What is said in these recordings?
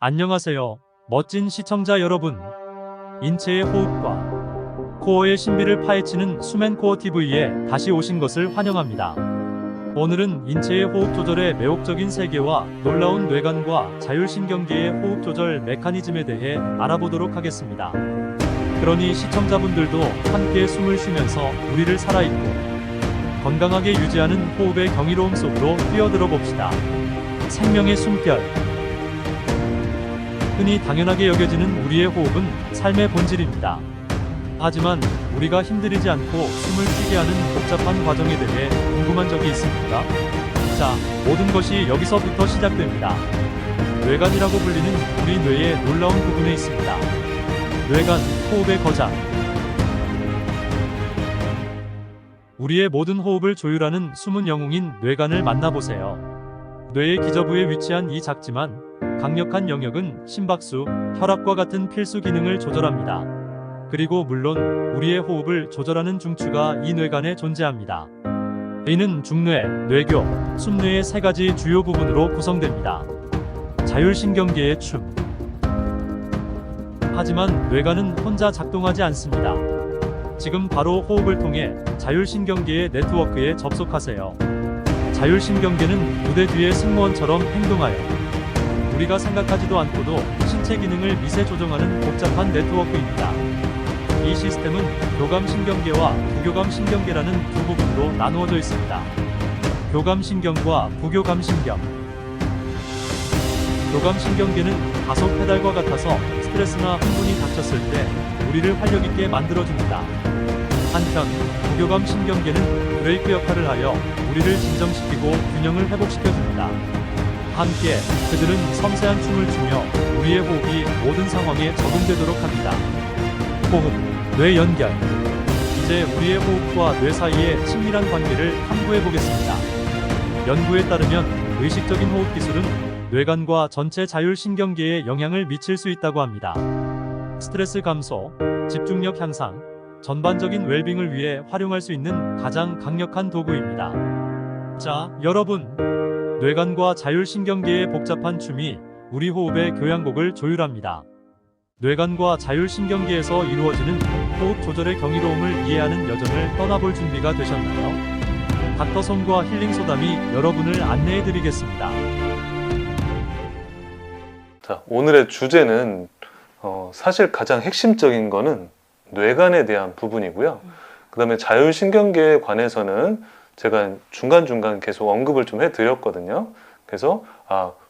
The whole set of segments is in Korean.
안녕하세요, 멋진 시청자 여러분. 인체의 호흡과 코어의 신비를 파헤치는 수맨코어 TV에 다시 오신 것을 환영합니다. 오늘은 인체의 호흡 조절의 매혹적인 세계와 놀라운 뇌관과 자율신경계의 호흡 조절 메커니즘에 대해 알아보도록 하겠습니다. 그러니 시청자분들도 함께 숨을 쉬면서 우리를 살아있고 건강하게 유지하는 호흡의 경이로움 속으로 뛰어들어 봅시다. 생명의 숨결. 흔히 당연하게 여겨지는 우리의 호흡은 삶의 본질입니다. 하지만 우리가 힘들이지 않고 숨을 쉬게 하는 복잡한 과정에 대해 궁금한 적이 있습니까? 자, 모든 것이 여기서부터 시작됩니다. 뇌관이라고 불리는 우리 뇌의 놀라운 부분에 있습니다. 뇌관, 호흡의 거장. 우리의 모든 호흡을 조율하는 숨은 영웅인 뇌관을 만나보세요. 뇌의 기저부에 위치한 이 작지만 강력한 영역은 심박수, 혈압과 같은 필수 기능을 조절합니다. 그리고 물론 우리의 호흡을 조절하는 중추가 이 뇌관에 존재합니다. 이는 중뇌, 뇌교, 숨뇌의 세 가지 주요 부분으로 구성됩니다. 자율신경계의 춤. 하지만 뇌관은 혼자 작동하지 않습니다. 지금 바로 호흡을 통해 자율신경계의 네트워크에 접속하세요. 자율신경계는 무대 뒤의 승무원처럼 행동하여 우리가 생각하지도 않고도 신체 기능을 미세 조정하는 복잡한 네트워크입니다. 이 시스템은 교감신경계와 부교감신경계라는 두 부분으로 나누어져 있습니다. 교감신경과 부교감신경. 교감신경계는 가속 페달과 같아서 스트레스나 흥분이 닥쳤을 때 우리를 활력 있게 만들어줍니다. 한편 부교감신경계는 브레이크 역할을 하여 우리를 진정시키고 균형을 회복시켜줍니다. 함께 그들은 섬세한 춤을 추며 우리의 호흡이 모든 상황에 적응되도록 합니다. 호흡, 뇌 연결. 이제 우리의 호흡과 뇌 사이의 친밀한 관계를 탐구해 보겠습니다. 연구에 따르면 의식적인 호흡 기술은 뇌관과 전체 자율신경계에 영향을 미칠 수 있다고 합니다. 스트레스 감소, 집중력 향상, 전반적인 웰빙을 위해 활용할 수 있는 가장 강력한 도구입니다. 자, 여러분. 뇌관과 자율신경계의 복잡한 춤이 우리 호흡의 교향곡을 조율합니다. 뇌관과 자율신경계에서 이루어지는 호흡 조절의 경이로움을 이해하는 여정을 떠나볼 준비가 되셨나요? 닥터 솜과 힐링 소담이 여러분을 안내해 드리겠습니다. 자, 오늘의 주제는 사실 가장 핵심적인 거는 뇌관에 대한 부분이고요. 그 다음에 자율신경계에 관해서는 제가 중간중간 계속 언급을 좀 해드렸거든요. 그래서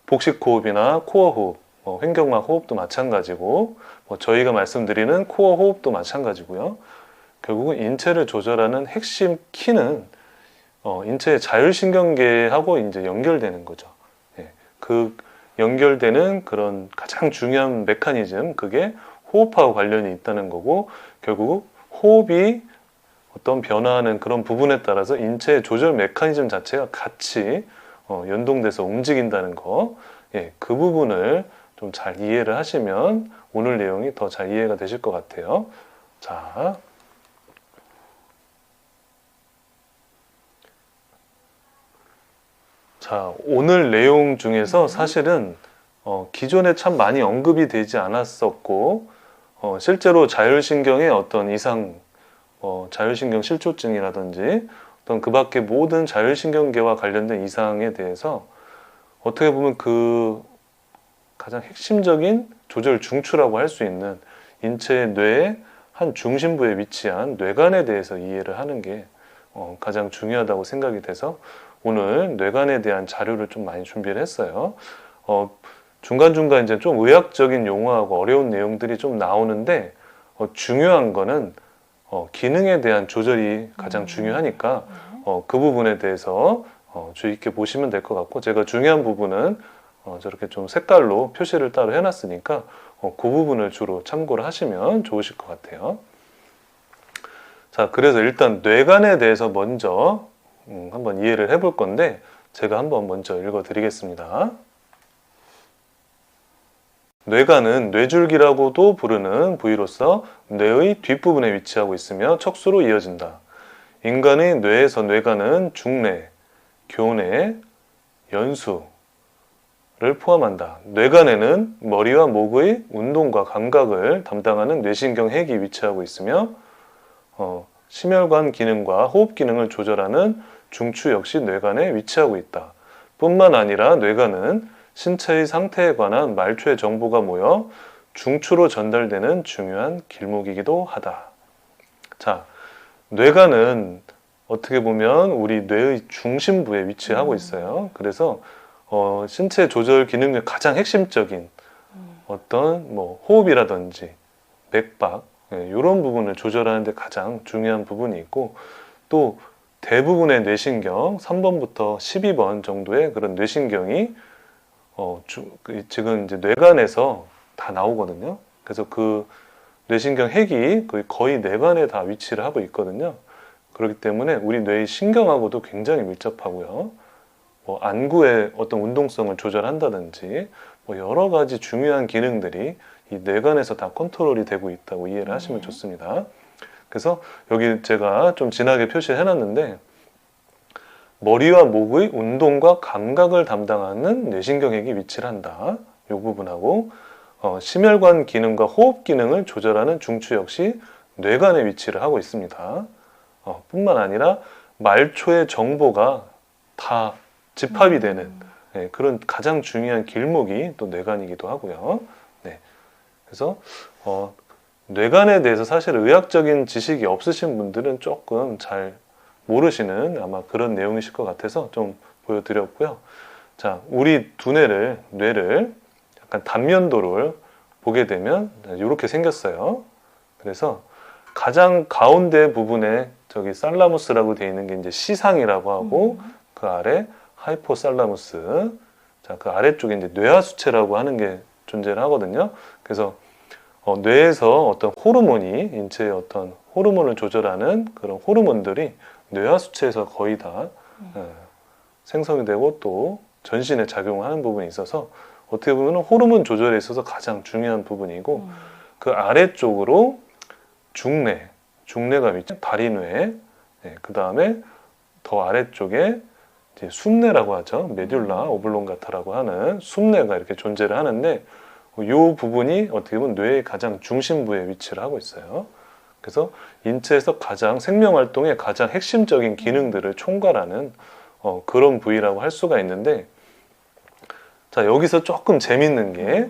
복식호흡이나 코어호흡, 횡격막 호흡도 마찬가지고 저희가 말씀드리는 코어 호흡도 마찬가지고요. 결국은 인체를 조절하는 핵심 키는 인체의 자율신경계하고 이제 연결되는 거죠. 예, 그 연결되는 그런 가장 중요한 메커니즘, 그게 호흡하고 관련이 있다는 거고, 결국 호흡이 어떤 변화하는 그런 부분에 따라서 인체의 조절 메커니즘 자체가 같이 연동돼서 움직인다는 거, 예, 그 부분을 좀 잘 이해를 하시면 오늘 내용이 더 잘 이해가 되실 것 같아요. 자, 오늘 내용 중에서 사실은 기존에 참 많이 언급이 되지 않았었고, 실제로 자율신경의 어떤 이상, 자율신경 실조증이라든지 어떤 그 밖에 모든 자율신경계와 관련된 이상에 대해서 어떻게 보면 그 가장 핵심적인 조절 중추라고 할 수 있는 인체의 뇌의 한 중심부에 위치한 뇌관에 대해서 이해를 하는 게 가장 중요하다고 생각이 돼서 오늘 뇌관에 대한 자료를 좀 많이 준비를 했어요. 중간중간 이제 좀 의학적인 용어하고 어려운 내용들이 좀 나오는데 중요한 거는 기능에 대한 조절이 가장 중요하니까 그 부분에 대해서 주의 깊게 보시면 될 것 같고, 제가 중요한 부분은 저렇게 좀 색깔로 표시를 따로 해놨으니까 그 부분을 주로 참고를 하시면 좋으실 것 같아요. 자, 그래서 일단 뇌관에 대해서 먼저 한번 이해를 해볼 건데, 제가 한번 먼저 읽어드리겠습니다. 뇌관은 뇌줄기라고도 부르는 부위로서 뇌의 뒷부분에 위치하고 있으며 척수로 이어진다. 인간의 뇌에서 뇌관은 중뇌, 교뇌, 연수를 포함한다. 뇌간에는 머리와 목의 운동과 감각을 담당하는 뇌신경핵이 위치하고 있으며 심혈관 기능과 호흡 기능을 조절하는 중추 역시 뇌간에 위치하고 있다. 뿐만 아니라 뇌간은 신체의 상태에 관한 말초의 정보가 모여 중추로 전달되는 중요한 길목이기도 하다. 자, 뇌간은 어떻게 보면 우리 뇌의 중심부에 위치하고 있어요. 그래서 신체 조절 기능 중 가장 핵심적인 어떤 호흡이라든지 맥박 이런 부분을 조절하는 데 가장 중요한 부분이 있고, 또 대부분의 뇌신경 3번부터 12번 정도의 그런 뇌신경이 지금 이제 뇌간에서 다 나오거든요. 그래서 그 뇌신경 핵이 거의 뇌간에 다 위치를 하고 있거든요. 그렇기 때문에 우리 뇌의 신경하고도 굉장히 밀접하고요. 안구의 어떤 운동성을 조절한다든지 여러 가지 중요한 기능들이 이 뇌간에서 다 컨트롤이 되고 있다고 이해를 하시면 좋습니다. 그래서 여기 제가 좀 진하게 표시해 놨는데, 머리와 목의 운동과 감각을 담당하는 뇌신경핵이 위치를 한다. 이 부분하고 심혈관 기능과 호흡 기능을 조절하는 중추 역시 뇌간에 위치를 하고 있습니다. 뿐만 아니라 말초의 정보가 다 집합이 되는 그런 가장 중요한 길목이 또 뇌간이기도 하고요. 네. 그래서 뇌간에 대해서 사실 의학적인 지식이 없으신 분들은 조금 잘 모르시는 아마 그런 내용이실 것 같아서 좀 보여드렸고요. 자, 우리 뇌를 약간 단면도를 보게 되면 이렇게 생겼어요. 그래서 가장 가운데 부분에 저기 살라무스라고 되어 있는 게 이제 시상이라고 하고, 그 아래 하이포살라무스, 자, 그 아래쪽에 이제 뇌하수체라고 하는 게 존재를 하거든요. 그래서 뇌에서 어떤 호르몬이, 인체의 어떤 호르몬을 조절하는 그런 호르몬들이 뇌하수체에서 거의 다 생성이 되고 또 전신에 작용하는 부분이 있어서 어떻게 보면 호르몬 조절에 있어서 가장 중요한 부분이고, 그 아래쪽으로 중뇌가 위치, 다리뇌, 그 다음에 더 아래쪽에 이제 숨뇌라고 하죠. 메듈라 오블롱가타라고 하는 숨뇌가 이렇게 존재를 하는데, 이 부분이 어떻게 보면 뇌의 가장 중심부에 위치를 하고 있어요. 그래서 인체에서 가장 생명활동의 가장 핵심적인 기능들을 총괄하는 그런 부위라고 할 수가 있는데, 자, 여기서 조금 재밌는 게,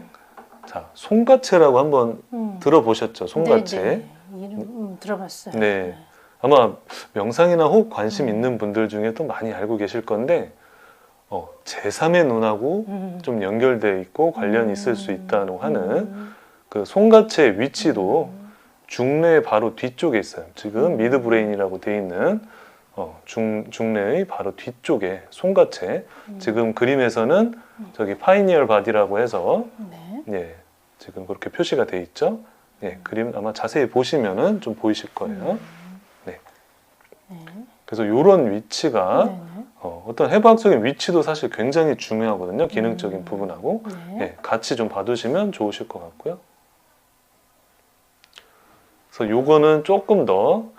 자, 송가체라고 한번 들어보셨죠? 송가체. 네. 이름 들어봤어요. 네. 아마 명상이나 호흡 관심 있는 분들 중에 또 많이 알고 계실 건데, 제3의 눈하고 좀 연결되어 있고 관련이 있을 수 있다고 하는 그 송가체의 위치도 중뇌의 바로 뒤쪽에 있어요. 지금 미드브레인이라고 되어 있는 중뇌의 바로 뒤쪽에 송가체. 지금 그림에서는 저기 파이니얼 바디라고 해서 예, 지금 그렇게 표시가 되어 있죠. 예, 그림 아마 자세히 보시면은 좀 보이실 거예요. 네. 그래서 이런 위치가 어떤 해부학적인 위치도 사실 굉장히 중요하거든요. 기능적인 부분하고 예, 같이 좀 봐두시면 좋으실 것 같고요. 그래서 요거는 조금 더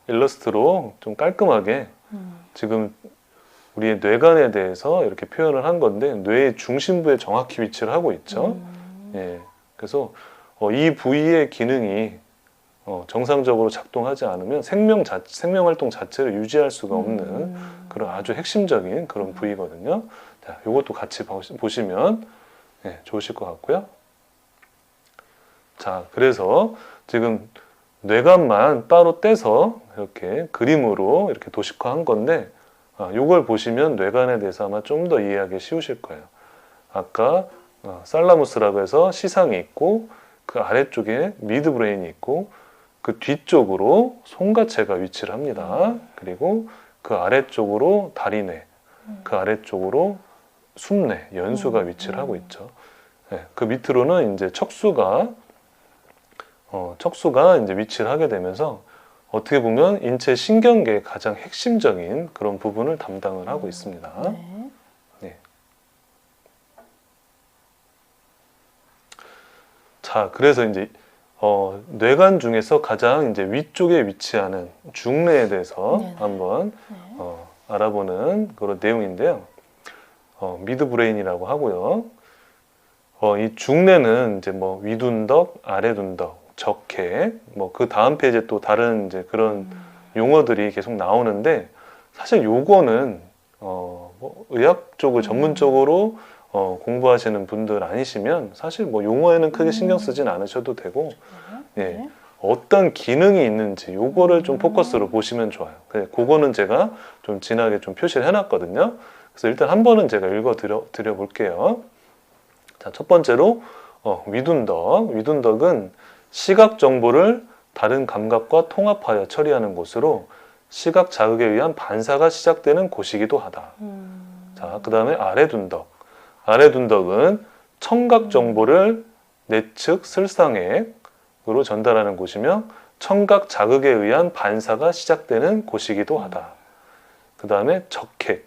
일러스트로 좀 깔끔하게 지금 우리의 뇌간에 대해서 이렇게 표현을 한 건데, 뇌의 중심부에 정확히 위치를 하고 있죠. 예, 그래서 이 부위의 기능이 정상적으로 작동하지 않으면 생명 활동 자체를 유지할 수가 없는 그런 아주 핵심적인 그런 부위거든요. 자, 이것도 같이 보시면 예, 좋으실 것 같고요. 자, 그래서 지금 뇌간만 따로 떼서 이렇게 그림으로 이렇게 도식화한 건데, 이걸 보시면 뇌간에 대해서 아마 좀 더 이해하기 쉬우실 거예요. 아까 살라무스라고 해서 시상이 있고, 그 아래쪽에 미드브레인이 있고, 그 뒤쪽으로 송가체가 위치를 합니다. 그리고 그 아래쪽으로 다리뇌, 그 아래쪽으로 숨뇌, 연수가 위치를 하고 있죠. 네, 그 밑으로는 이제 척수가 이제 위치를 하게 되면서 어떻게 보면 인체 신경계의 가장 핵심적인 그런 부분을 담당을 하고 있습니다. 네. 자, 그래서 이제 뇌간 중에서 가장 이제 위쪽에 위치하는 중뇌에 대해서 한번 알아보는 그런 내용인데요. 미드브레인이라고 하고요. 이 중뇌는 이제 뭐 위둔덕, 아래둔덕, 적핵, 뭐 그 다음 페이지에 또 다른 이제 그런 용어들이 계속 나오는데 사실 요거는 뭐 의학 쪽을 전문적으로 공부하시는 분들 아니시면 사실 뭐 용어에는 크게 신경 쓰진 않으셔도 되고 예, 어떤 기능이 있는지 요거를 좀 포커스로 보시면 좋아요. 그거는 제가 좀 진하게 좀 표시를 해놨거든요. 그래서 일단 한 번은 제가 드려 볼게요. 자, 첫 번째로 위둔덕. 위둔덕은 시각 정보를 다른 감각과 통합하여 처리하는 곳으로 시각 자극에 의한 반사가 시작되는 곳이기도 하다. 자, 그 다음에 아래둔덕. 아래둔덕은 청각 정보를 내측 슬상액으로 전달하는 곳이며 청각 자극에 의한 반사가 시작되는 곳이기도 하다. 그 다음에 적핵.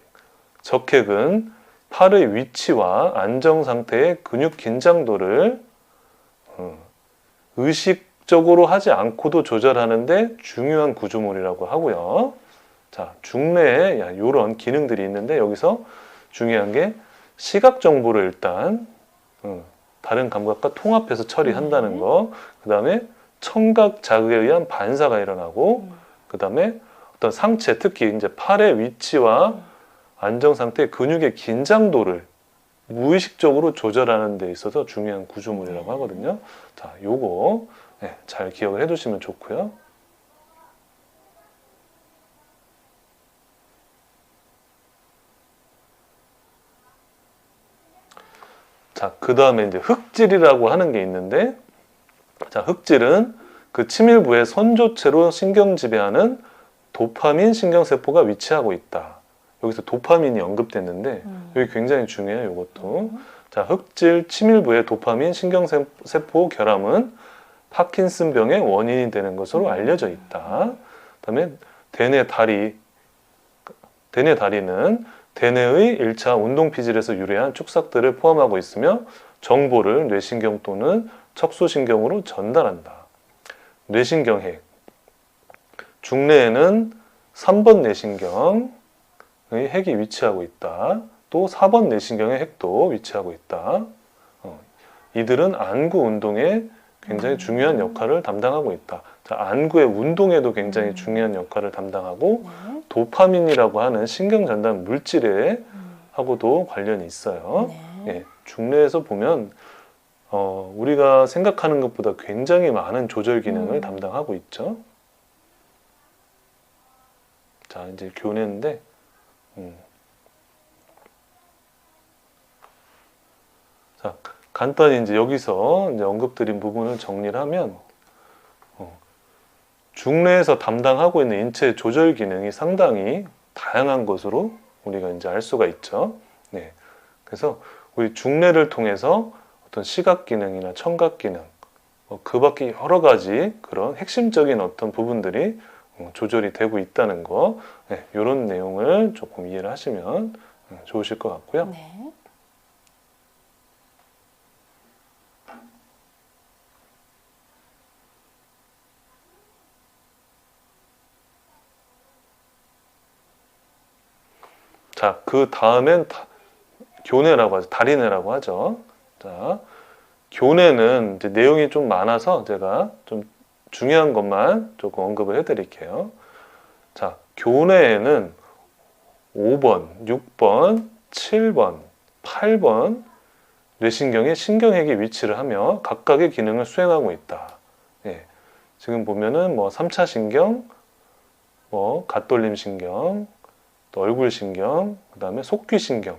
적핵은 팔의 위치와 안정 상태의 근육 긴장도를 의식적으로 하지 않고도 조절하는데 중요한 구조물이라고 하고요. 자, 중뇌에 이런 기능들이 있는데 여기서 중요한 게 시각 정보를 일단 다른 감각과 통합해서 처리한다는 거. 그 다음에 청각 자극에 의한 반사가 일어나고, 그 다음에 어떤 상체, 특히 이제 팔의 위치와 안정 상태의 근육의 긴장도를 무의식적으로 조절하는 데 있어서 중요한 구조물이라고 하거든요. 자, 요거 잘 기억을 해두시면 좋고요. 자, 그 다음에 이제 흑질이라고 하는 게 있는데, 자, 흑질은 그 치밀부의 선조체로 신경 지배하는 도파민 신경세포가 위치하고 있다. 여기서 도파민이 언급됐는데 여기 굉장히 중요해요. 이것도. 자, 흑질 치밀부의 도파민 신경세포 결함은 파킨슨병의 원인이 되는 것으로 알려져 있다. 그다음에 대뇌 다리는 대뇌의 1차 운동피질에서 유래한 축삭들을 포함하고 있으며 정보를 뇌신경 또는 척수신경으로 전달한다. 뇌신경핵. 중뇌에는 3번 뇌신경의 핵이 위치하고 있다. 또 4번 뇌신경의 핵도 위치하고 있다. 이들은 안구 운동에 굉장히 중요한 역할을 담당하고 있다. 자, 안구의 운동에도 굉장히 중요한 역할을 담당하고 도파민이라고 하는 신경 전달 물질에 하고도 관련이 있어요. 예, 중뇌에서 보면 우리가 생각하는 것보다 굉장히 많은 조절 기능을 담당하고 있죠. 자, 이제 교내인데 자, 간단히 이제 여기서 이제 언급드린 부분을 정리를 하면 중뇌에서 담당하고 있는 인체 조절 기능이 상당히 다양한 것으로 우리가 이제 알 수가 있죠. 네. 그래서 우리 중뇌를 통해서 어떤 시각 기능이나 청각 기능, 그 밖에 여러 가지 그런 핵심적인 어떤 부분들이 조절이 되고 있다는 거, 네, 이런 내용을 조금 이해를 하시면 좋으실 것 같고요. 네. 자, 그 다음엔 교내라고 하죠. 다리뇌라고 하죠. 자, 교내는 이제 내용이 좀 많아서 제가 좀 중요한 것만 조금 언급을 해드릴게요. 자, 교내에는 5번, 6번, 7번, 8번 뇌신경의 신경핵이 위치를 하며 각각의 기능을 수행하고 있다. 예, 지금 보면은 뭐 3차 신경, 뭐 갓돌림 신경, 또 얼굴 신경, 그 다음에 속귀 신경.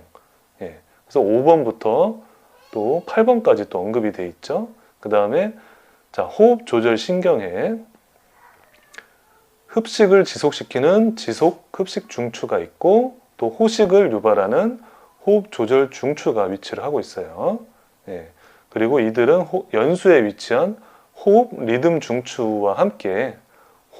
예, 그래서 5번부터 또 8번까지 또 언급이 돼 있죠. 그 다음에 자, 호흡 조절 신경에 흡식을 지속시키는 지속 흡식 중추가 있고 또 호식을 유발하는 호흡 조절 중추가 위치를 하고 있어요. 예, 그리고 이들은 연수에 위치한 호흡 리듬 중추와 함께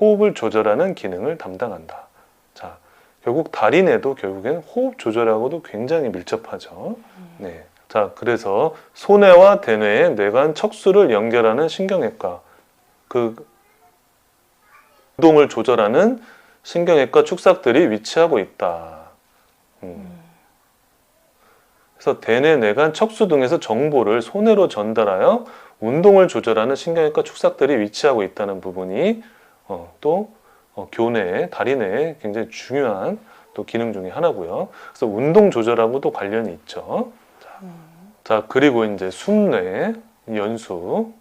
호흡을 조절하는 기능을 담당한다. 자, 결국 다리뇌도 결국엔 호흡 조절하고도 굉장히 밀접하죠. 네. 자, 그래서 소뇌와 대뇌의 뇌관 척수를 연결하는 신경핵과 그 운동을 조절하는 신경핵과 축삭들이 위치하고 있다. 그래서 대뇌, 뇌간, 척수 등에서 정보를 손해로 전달하여 운동을 조절하는 신경외과 축삭들이 위치하고 있다는 부분이 또 교내에, 다리내에 굉장히 중요한 또 기능 중에 하나고요. 그래서 운동 조절하고도 관련이 있죠. 자, 그리고 이제 숨뇌, 연수.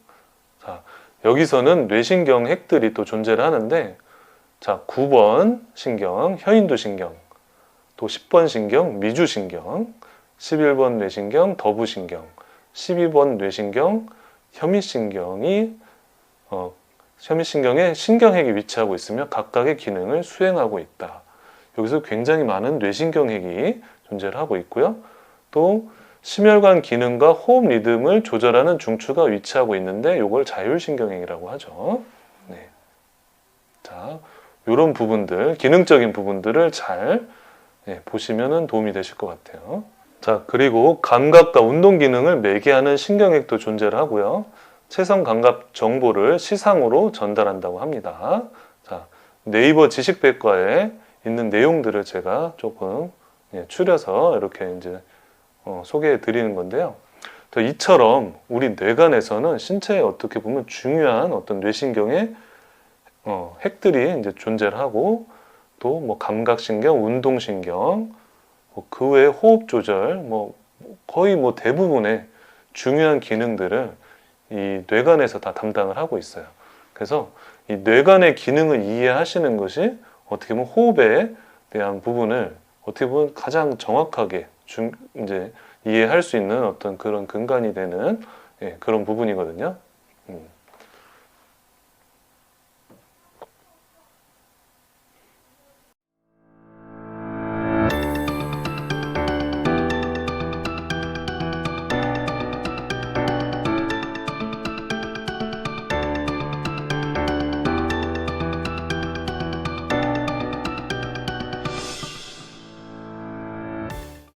자, 여기서는 뇌신경 핵들이 또 존재를 하는데, 자, 9번 신경, 혀인두신경, 또 10번 신경, 미주신경, 11번 뇌신경, 더부신경, 12번 뇌신경, 혐의신경이 혐의신경에 신경핵이 위치하고 있으며 각각의 기능을 수행하고 있다. 여기서 굉장히 많은 뇌신경핵이 존재를 하고 있고요. 또 심혈관 기능과 호흡 리듬을 조절하는 중추가 위치하고 있는데 이걸 자율신경핵이라고 하죠. 네. 자, 이런 부분들, 기능적인 부분들을 잘 보시면 도움이 되실 것 같아요. 자, 그리고 감각과 운동 기능을 매개하는 신경핵도 존재를 하고요. 체성 감각 정보를 시상으로 전달한다고 합니다. 자, 네이버 지식백과에 있는 내용들을 제가 조금 추려서 이렇게 이제 소개해 드리는 건데요. 자, 이처럼 우리 뇌간에서는 신체에 어떻게 보면 중요한 어떤 뇌신경의 핵들이 이제 존재를 하고 또 뭐 감각신경, 운동신경, 그 외에 호흡 조절, 거의 대부분의 중요한 기능들을 이 뇌간에서 다 담당을 하고 있어요. 그래서 이 뇌간의 기능을 이해하시는 것이 어떻게 보면 호흡에 대한 부분을 어떻게 보면 가장 정확하게 이제 이해할 수 있는 어떤 그런 근간이 되는 그런 부분이거든요.